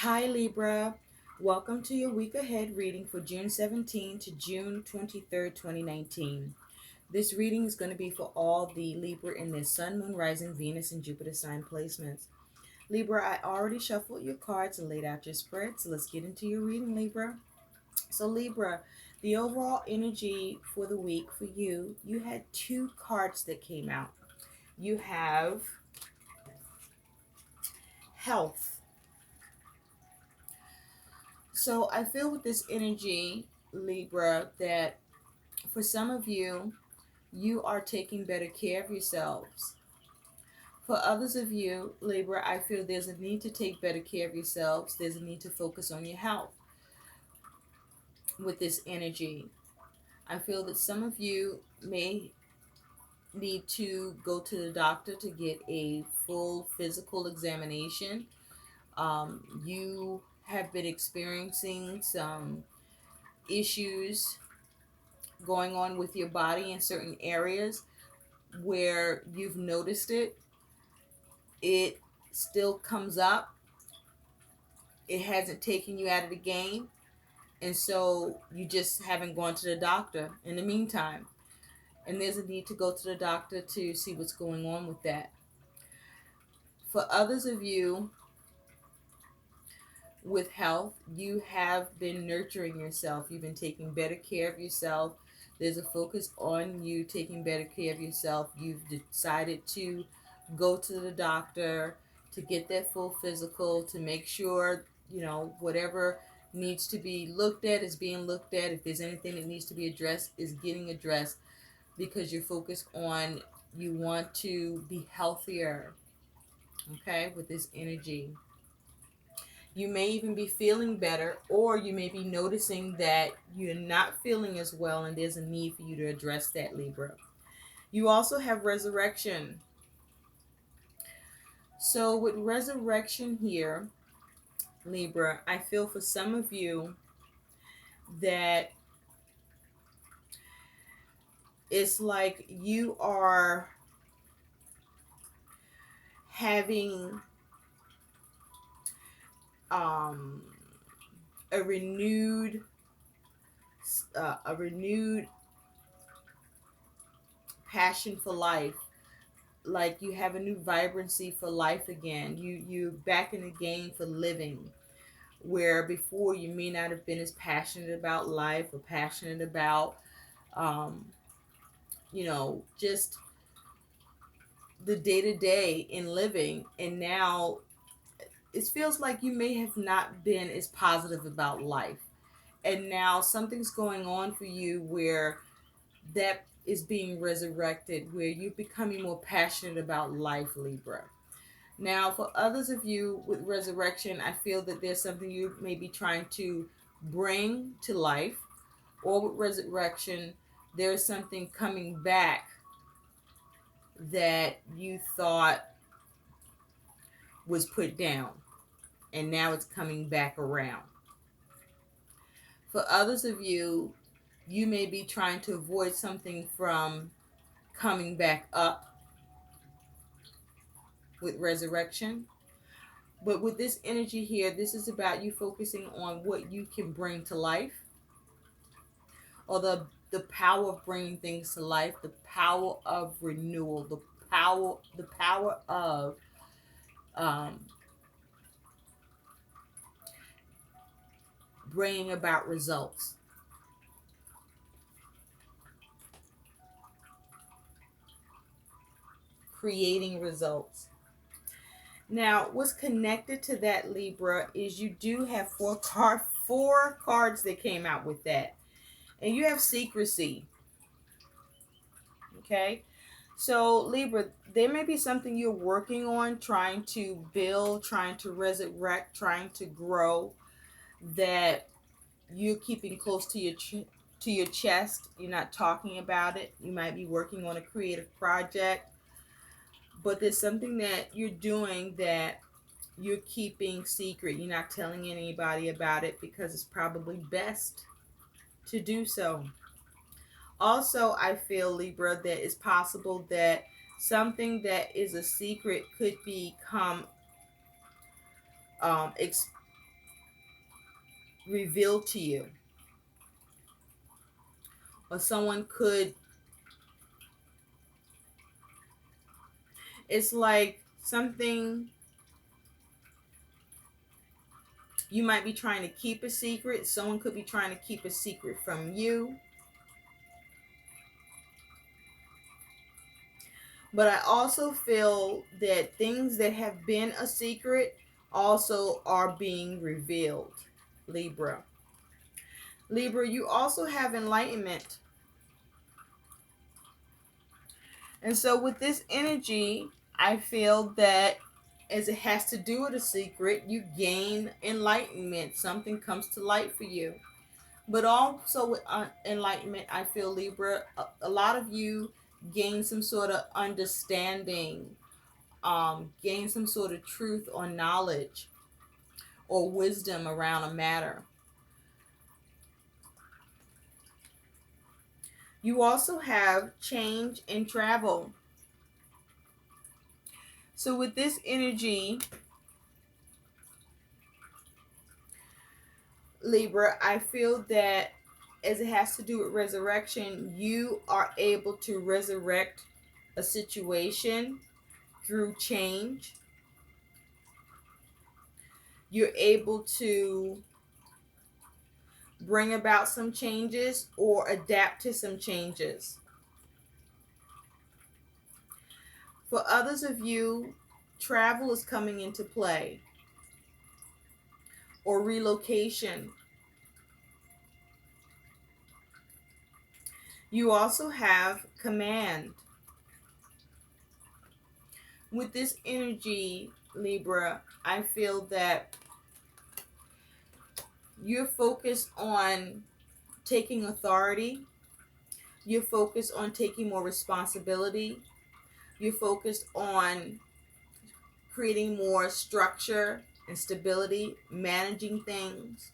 Hi Libra, welcome to your week ahead reading for June 17 to June 23rd, 2019. This reading is going to be for all the Libra in their Sun, Moon, Rising, Venus, and Jupiter sign placements. Libra, I already shuffled your cards and laid out your spread, so let's get into your reading, Libra. So, Libra, the overall energy for the week for you had two cards that came out. You have health. So, I feel with this energy, Libra, that for some of you, you are taking better care of yourselves. For others of you, Libra, I feel there's a need to take better care of yourselves. There's a need to focus on your health with this energy. I feel that some of you may need to go to the doctor to get a full physical examination. You have been experiencing some issues going on with your body in certain areas where you've noticed it still comes up. It hasn't taken you out of the game. And so you just haven't gone to the doctor in the meantime. And there's a need to go to the doctor to see what's going on with that. For others of you with health, you have been nurturing yourself. You've been taking better care of yourself. There's a focus on you taking better care of yourself. You've decided to go to the doctor to get that full physical to make sure, whatever needs to be looked at is being looked at. If there's anything that needs to be addressed, is getting addressed because you're focused on you want to be healthier, okay, with this energy. You may even be feeling better, or you may be noticing that you're not feeling as well, and there's a need for you to address that, Libra. You also have resurrection. So, with resurrection here, Libra, I feel for some of you that it's like you are having um, a renewed a renewed passion for life. Like you have a new vibrancy for life again. You're back in the game for living, where before you may not have been as passionate about life or passionate about um, just the day-to-day in living. And now it feels like you may have not been as positive about life, and now something's going on for you where that is being resurrected, where you're becoming more passionate about life, Libra. Now, for others of you with resurrection, I feel that there's something you may be trying to bring to life, or with resurrection, there's something coming back that you thought was put down, and now it's coming back around. For others of you, you may be trying to avoid something from coming back up with resurrection. But with this energy here, this is about you focusing on what you can bring to life, or the power of bringing things to life, the power of renewal, the power of um, bringing about results, creating results. Now, what's connected to that, Libra, is you do have four cards that came out with that, and you have secrecy. Okay, so Libra, there may be something you're working on, trying to build, trying to resurrect, trying to grow, that you're keeping close to your chest. You're not talking about it. You might be working on a creative project, but there's something that you're doing that you're keeping secret. You're not telling anybody about it because it's probably best to do so. Also, I feel, Libra, that it's possible that something that is a secret could become um, revealed to you, or someone could, it's like something you might be trying to keep a secret. Someone could be trying to keep a secret from you. But I also feel that things that have been a secret also are being revealed. Libra. Libra, you also have enlightenment. And so with this energy, I feel that as it has to do with a secret, you gain enlightenment. Something comes to light for you. But also with enlightenment, I feel, Libra, a lot of you gain some sort of understanding, gain some sort of truth or knowledge or wisdom around a matter. You also have change and travel. So with this energy, Libra, I feel that as it has to do with resurrection, you are able to resurrect a situation through change. You're able to bring about some changes or adapt to some changes. For others of you, travel is coming into play, or relocation. You also have command. With this energy, Libra, I feel that you're focused on taking authority. You're focused on taking more responsibility. You're focused on creating more structure and stability, managing things.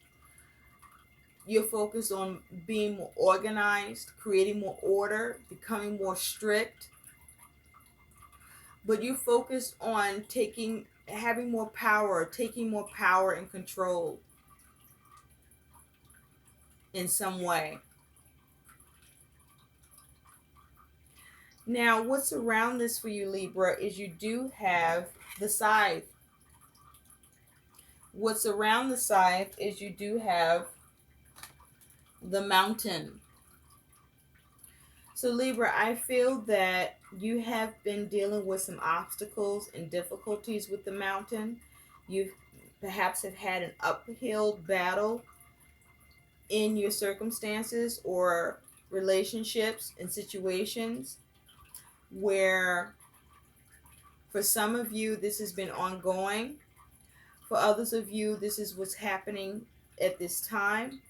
You're focused on being more organized, creating more order, becoming more strict. But you're focused on having more power, taking more power and control in some way. Now, what's around this for you, Libra, is you do have the scythe. What's around the scythe is you do have the mountain. So, Libra, I feel that you have been dealing with some obstacles and difficulties with the mountain. You perhaps have had an uphill battle in your circumstances or relationships and situations where, for some of you, this has been ongoing. For others of you, this is what's happening at this time.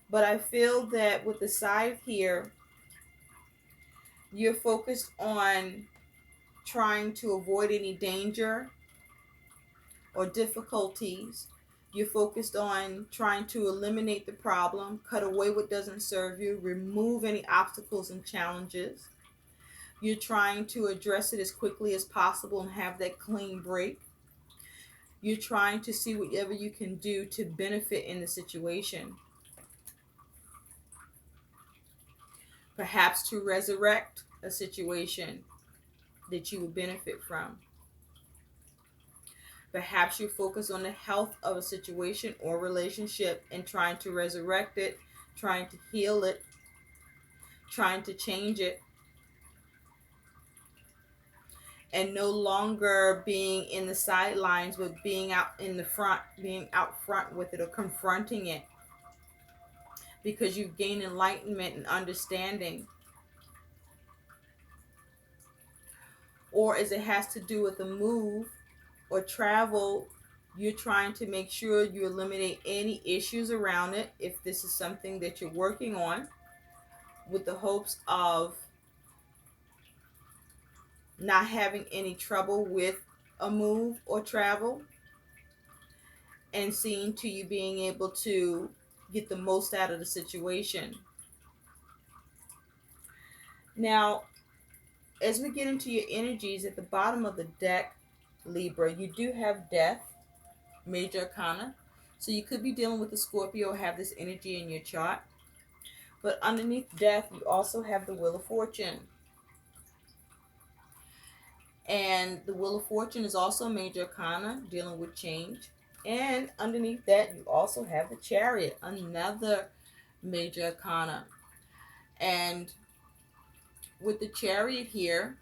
But I feel that with the scythe here, you're focused on trying to avoid any danger or difficulties. You're focused on trying to eliminate the problem, cut away what doesn't serve you, remove any obstacles and challenges. You're trying to address it as quickly as possible and have that clean break. You're trying to see whatever you can do to benefit in the situation. Perhaps to resurrect a situation that you would benefit from. Perhaps you focus on the health of a situation or relationship and trying to resurrect it, trying to heal it, trying to change it, and no longer being in the sidelines, but being out in the front, being out front with it or confronting it, because you've gained enlightenment and understanding. Or as it has to do with a move or travel, you're trying to make sure you eliminate any issues around it if this is something that you're working on, with the hopes of not having any trouble with a move or travel, and seeing to you being able to get the most out of the situation. Now, as we get into your energies at the bottom of the deck, Libra, you do have death, major arcana. So you could be dealing with the Scorpio or have this energy in your chart. But underneath death, you also have the Wheel of Fortune. And the Wheel of Fortune is also a major arcana dealing with change. And underneath that, you also have the Chariot, another major arcana. And with the Chariot here,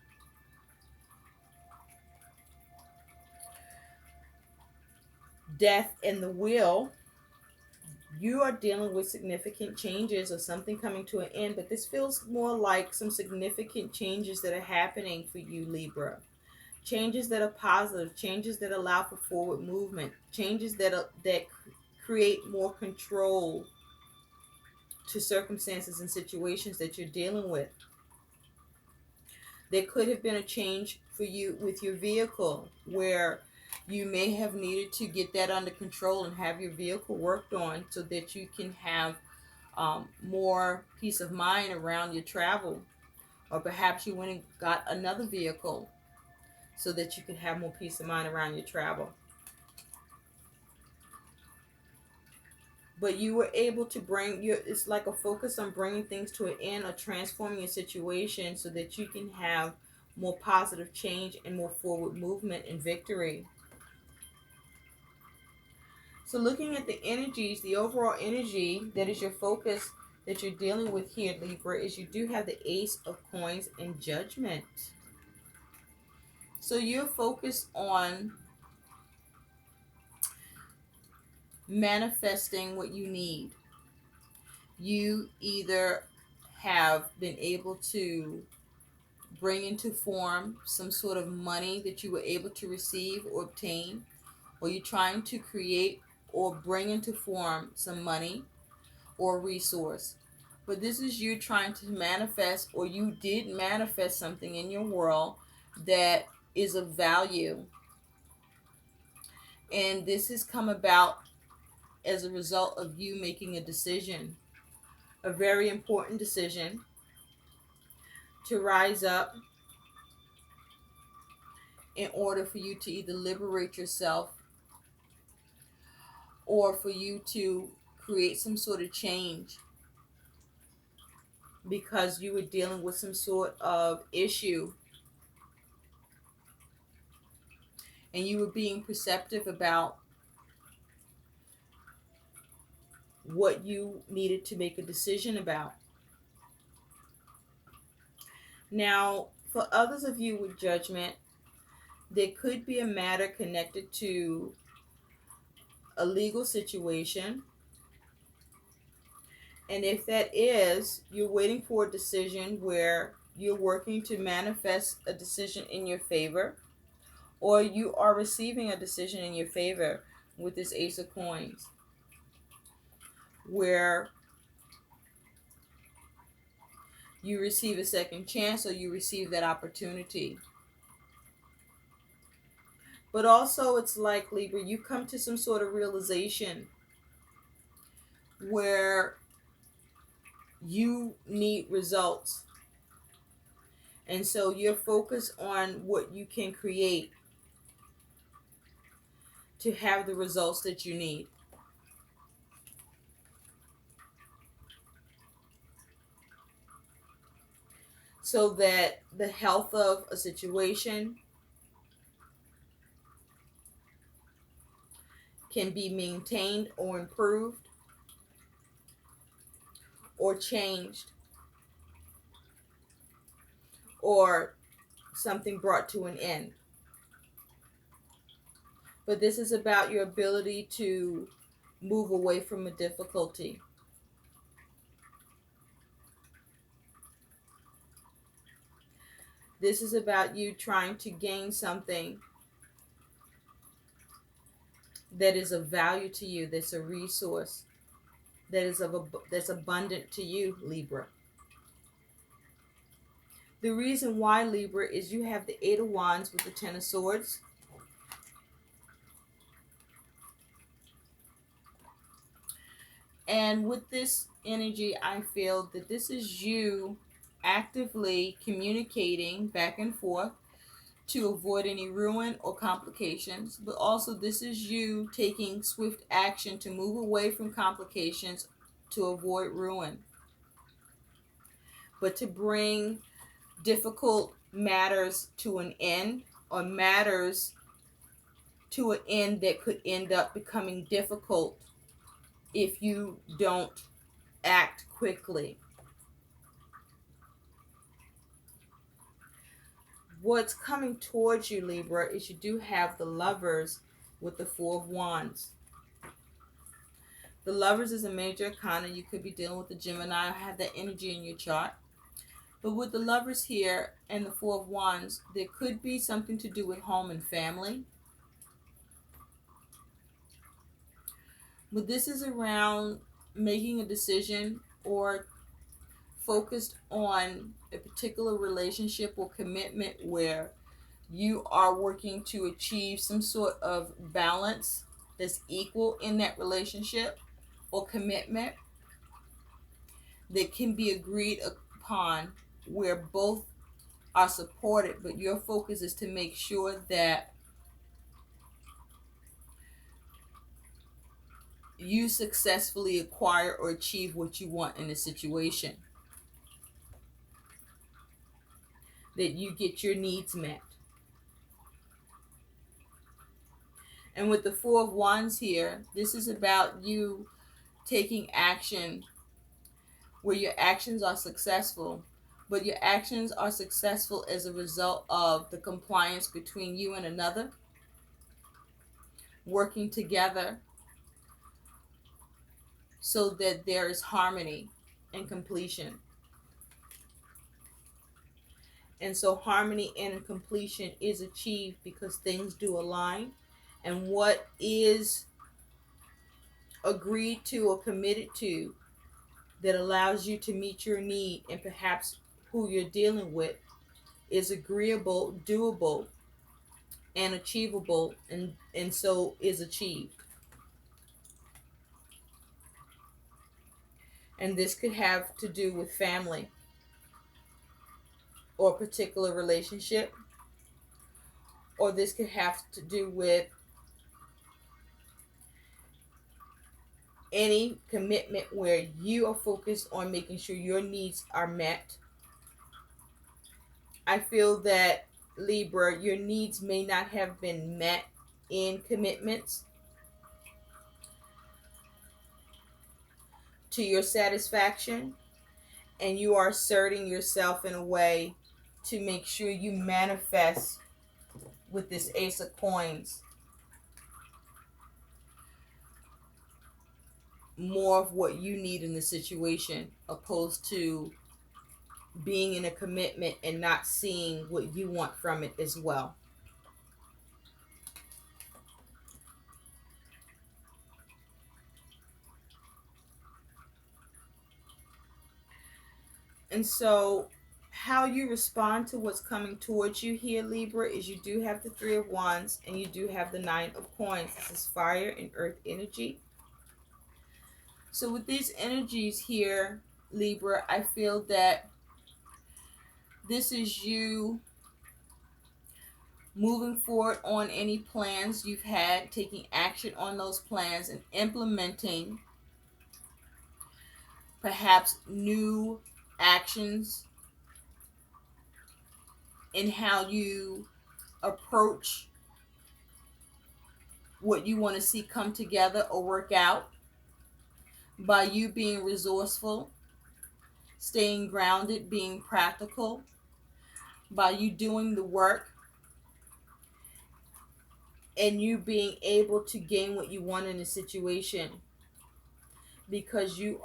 death and the wheel, you are dealing with significant changes or something coming to an end, but this feels more like some significant changes that are happening for you, Libra. Changes that are positive, changes that allow for forward movement, changes that create more control to circumstances and situations that you're dealing with. There could have been a change for you with your vehicle where you may have needed to get that under control and have your vehicle worked on so that you can have more peace of mind around your travel. Or perhaps you went and got another vehicle so that you could have more peace of mind around your travel. But you were able to it's like a focus on bringing things to an end or transforming a situation so that you can have more positive change and more forward movement and victory. So looking at the energies, the overall energy that is your focus that you're dealing with here, Libra, is you do have the Ace of Coins and Judgment. So you're focused on manifesting what you need. You either have been able to bring into form some sort of money that you were able to receive or obtain, or you're trying to create or bring into form some money or resource. But this is you trying to manifest, or you did manifest something in your world that is of value. And this has come about as a result of you making a decision, a very important decision to rise up in order for you to either liberate yourself or for you to create some sort of change because you were dealing with some sort of issue and you were being perceptive about what you needed to make a decision about. Now, for others of you with Judgment, there could be a matter connected to a legal situation. And if that is, you're waiting for a decision where you're working to manifest a decision in your favor, or you are receiving a decision in your favor with this Ace of Coins, where you receive a second chance or you receive that opportunity. But also it's like, Libra, you come to some sort of realization where you need results. And so you're focused on what you can create to have the results that you need. So that the health of a situation can be maintained or improved or changed or something brought to an end. But this is about your ability to move away from a difficulty. This is about you trying to gain something that is of value to you, that's a resource, that's abundant to you, Libra. The reason why, Libra, is you have the Eight of Wands with the Ten of Swords. And with this energy, I feel that this is you actively communicating back and forth to avoid any ruin or complications, but also this is you taking swift action to move away from complications to avoid ruin, but to bring difficult matters to an end, or matters to an end that could end up becoming difficult if you don't act quickly. What's coming towards you, Libra, is you do have the Lovers with the Four of Wands. The Lovers is a major arcana. You could be dealing with the Gemini or have that energy in your chart. But with the Lovers here and the Four of Wands, there could be something to do with home and family. But this is around making a decision or focused on a particular relationship or commitment where you are working to achieve some sort of balance that's equal in that relationship or commitment that can be agreed upon, where both are supported, but your focus is to make sure that you successfully acquire or achieve what you want in a situation, that you get your needs met. And with the Four of Wands here, this is about you taking action where your actions are successful, but your actions are successful as a result of the compliance between you and another, working together so that there is harmony and completion. And so harmony and completion is achieved because things do align, and what is agreed to or committed to that allows you to meet your need and perhaps who you're dealing with is agreeable, doable, and achievable, and so is achieved. And this could have to do with family or a particular relationship, or this could have to do with any commitment where you are focused on making sure your needs are met. I feel that, Libra, your needs may not have been met in commitments to your satisfaction, and you are asserting yourself in a way to make sure you manifest with this Ace of Coins more of what you need in the situation, opposed to being in a commitment and not seeing what you want from it as well. And so how you respond to what's coming towards you here, Libra, is you do have the Three of Wands and you do have the Nine of Coins. This is fire and earth energy. So with these energies here, Libra, I feel that this is you moving forward on any plans you've had, taking action on those plans and implementing perhaps new actions in how you approach what you want to see come together or work out, by you being resourceful, staying grounded, being practical, by you doing the work and you being able to gain what you want in a situation, because you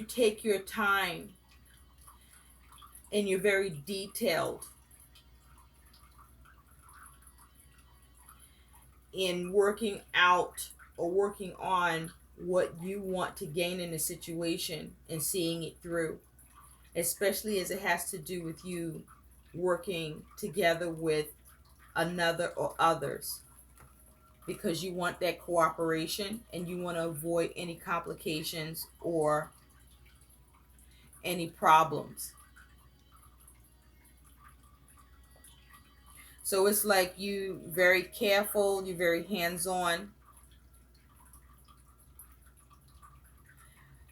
take your time and you're very detailed in working out or working on what you want to gain in a situation and seeing it through, especially as it has to do with you working together with another or others, because you want that cooperation and you want to avoid any complications or any problems. So it's like you very careful, you're very hands-on,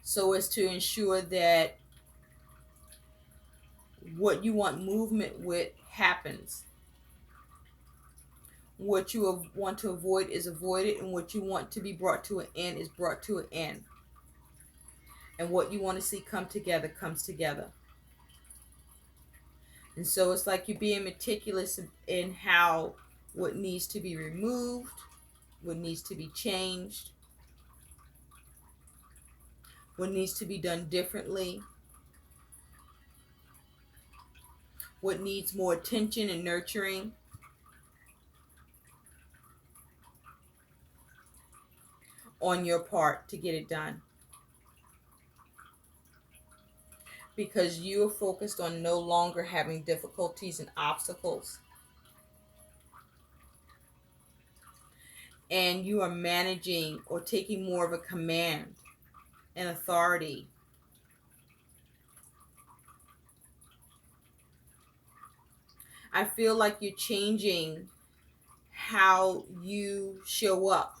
so as to ensure that what you want movement with happens. What you want to avoid is avoided, and what you want to be brought to an end is brought to an end. And what you want to see come together comes together. And so it's like you're being meticulous in how what needs to be removed, what needs to be changed, what needs to be done differently, what needs more attention and nurturing on your part to get it done. Because you are focused on no longer having difficulties and obstacles. And you are managing or taking more of a command and authority. I feel like you're changing how you show up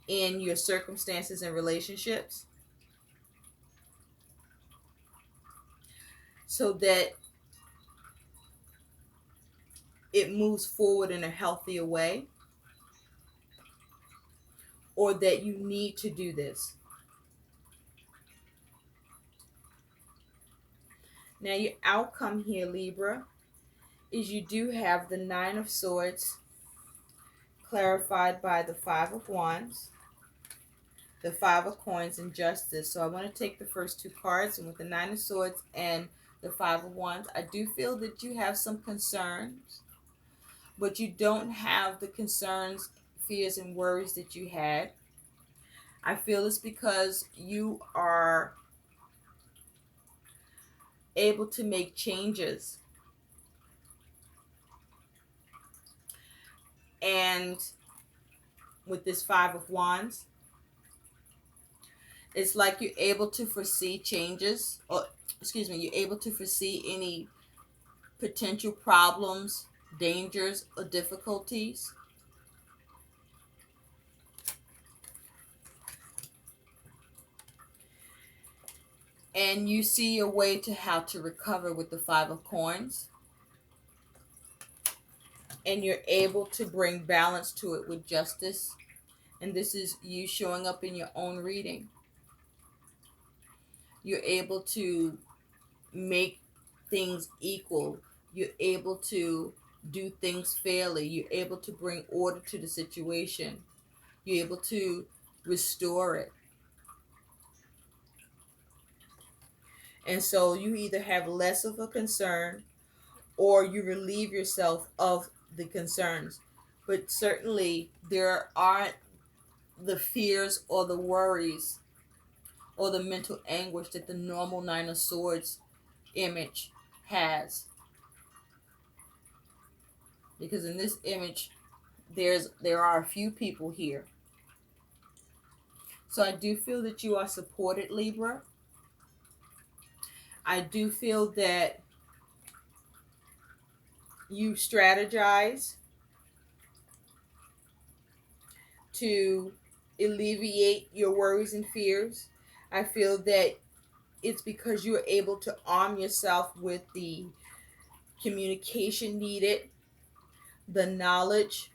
in your circumstances and relationships, so that it moves forward in a healthier way, or that you need to do this. Now, your outcome here, Libra, is you do have the Nine of Swords clarified by the Five of Wands, the Five of Coins, and Justice. So I want to take the first two cards, and with the Nine of Swords and the Five of Wands, I do feel that you have some concerns, but you don't have the concerns, fears, and worries that you had. I feel it's because you are able to make changes. And with this Five of Wands, it's like you're able to foresee changes, or excuse me, you're able to foresee any potential problems, dangers, or difficulties. And you see a way to how to recover with the Five of Coins. And you're able to bring balance to it with Justice. And this is you showing up in your own reading. You're able to make things equal. You're able to do things fairly. You're able to bring order to the situation. You're able to restore it. And so you either have less of a concern, or you relieve yourself of the concerns. But certainly there aren't the fears or the worries or the mental anguish that the normal Nine of Swords image has. Because in this image, there are a few people here. So I do feel that you are supported, Libra. I do feel that you strategize to alleviate your worries and fears. I feel that it's because you're able to arm yourself with the communication needed, the knowledge,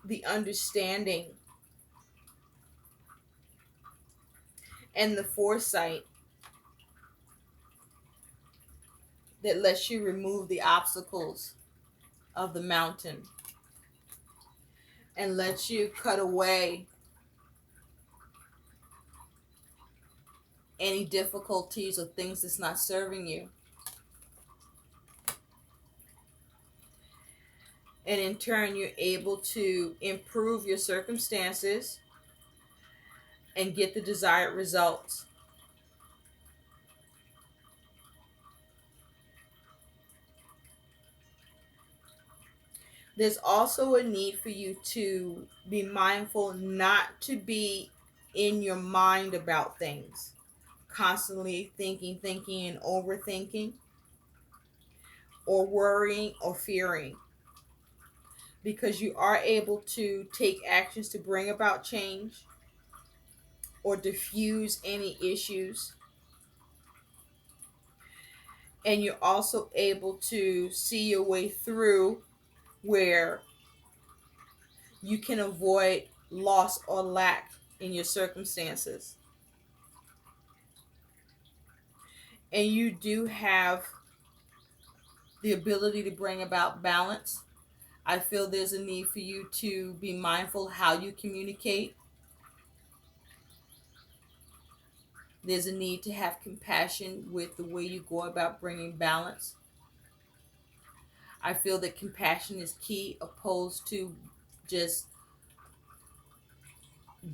the understanding, and the foresight that lets you remove the obstacles of the mountain and lets you cut away any difficulties or things that's not serving you. And in turn, you're able to improve your circumstances and get the desired results. There's also a need for you to be mindful not to be in your mind about things, constantly thinking, and overthinking, or worrying or fearing, because you are able to take actions to bring about change or diffuse any issues. And you're also able to see your way through where you can avoid loss or lack in your circumstances. And you do have the ability to bring about balance. I feel there's a need for you to be mindful how you communicate. There's a need to have compassion with the way you go about bringing balance. I feel that compassion is key, opposed to just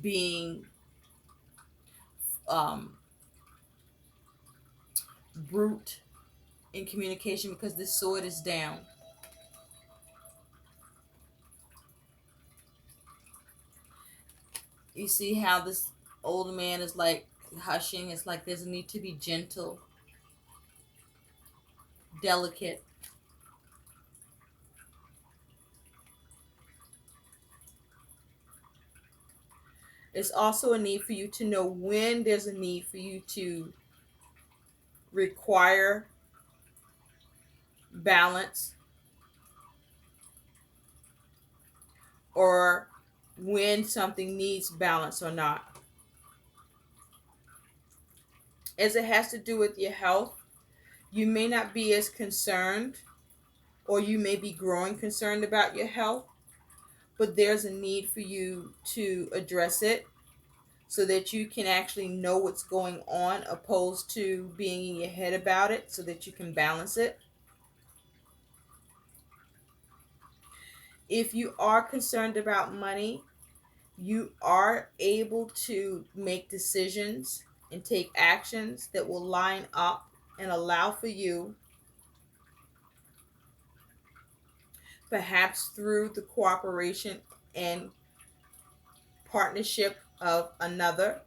being um, brute in communication, because this sword is down. You see how this older man is like hushing? It's like there's a need to be gentle, delicate. It's also a need for you to know when there's a need for you to require balance, or when something needs balance or not. As it has to do with your health, you may not be as concerned, or you may be growing concerned about your health, but there's a need for you to address it so that you can actually know what's going on, opposed to being in your head about it, so that you can balance it. If you are concerned about money, you are able to make decisions and take actions that will line up and allow for you, perhaps through the cooperation and partnership of another,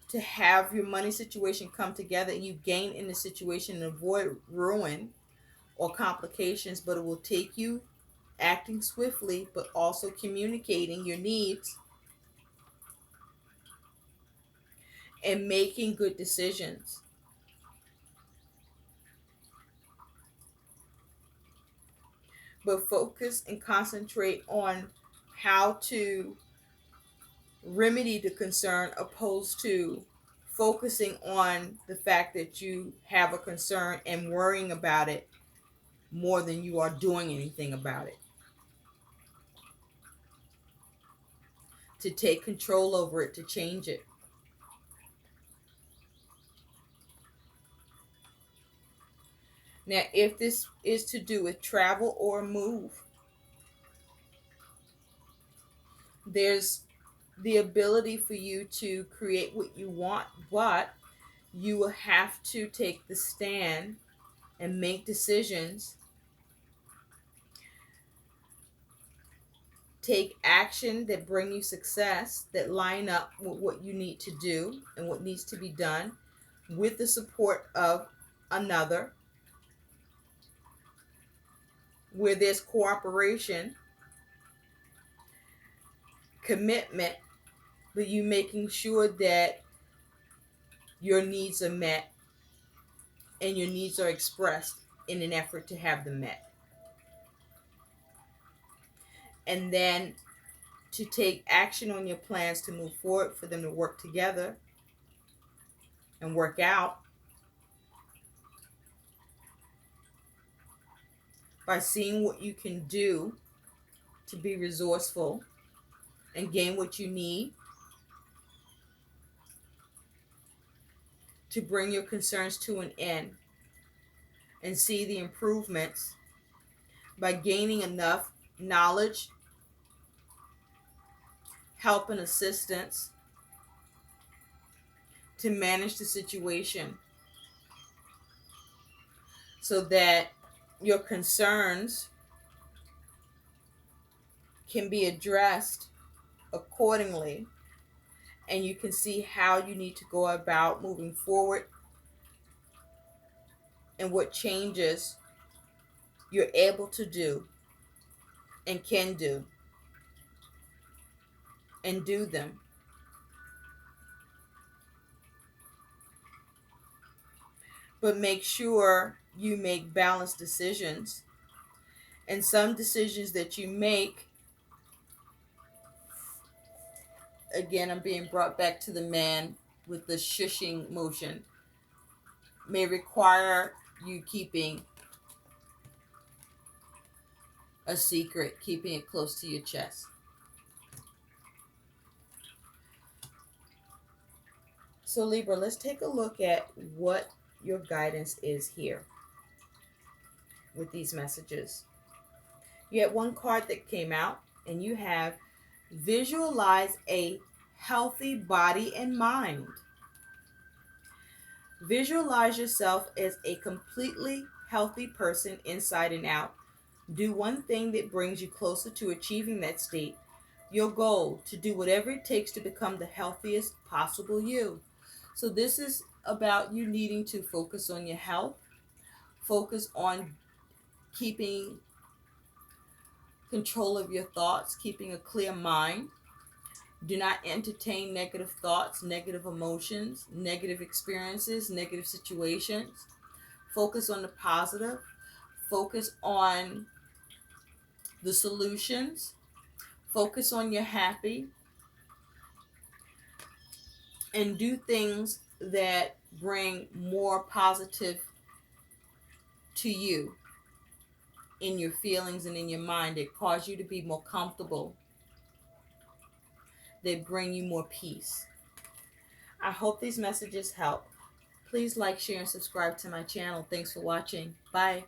to have your money situation come together and you gain in the situation and avoid ruin or complications. But it will take you acting swiftly, but also communicating your needs and making good decisions. But focus and concentrate on how to remedy the concern, opposed to focusing on the fact that you have a concern and worrying about it more than you are doing anything about it. To take control over it, to change it. Now, if this is to do with travel or move, there's the ability for you to create what you want, but you will have to take the stand and make decisions, take action that bring you success, that line up with what you need to do and what needs to be done, with the support of another, where there's cooperation, commitment, but you making sure that your needs are met and your needs are expressed in an effort to have them met. And then to take action on your plans to move forward, for them to work together and work out by seeing what you can do to be resourceful and gain what you need to bring your concerns to an end, and see the improvements by gaining enough knowledge, help, and assistance to manage the situation, so that your concerns can be addressed accordingly, and you can see how you need to go about moving forward and what changes you're able to do and can do, and do them. But make sure you make balanced decisions. And some decisions that you make, again, I'm being brought back to the man with the shushing motion, may require you keeping a secret, keeping it close to your chest. So Libra, let's take a look at what your guidance is here with these messages. You had one card that came out, and you have visualize a healthy body and mind. Visualize yourself as a completely healthy person inside and out. Do one thing that brings you closer to achieving that state. Your goal, to do whatever it takes to become the healthiest possible you. So this is about you needing to focus on your health, focus on keeping control of your thoughts, keeping a clear mind. Do not entertain negative thoughts, negative emotions, negative experiences, negative situations. Focus on the positive. Focus on the solutions. Focus on your happy. And do things that bring more positive to you in your feelings and in your mind, that cause you to be more comfortable, that bring you more peace. I hope these messages help. Please like, share, and subscribe to my channel. Thanks for watching. Bye.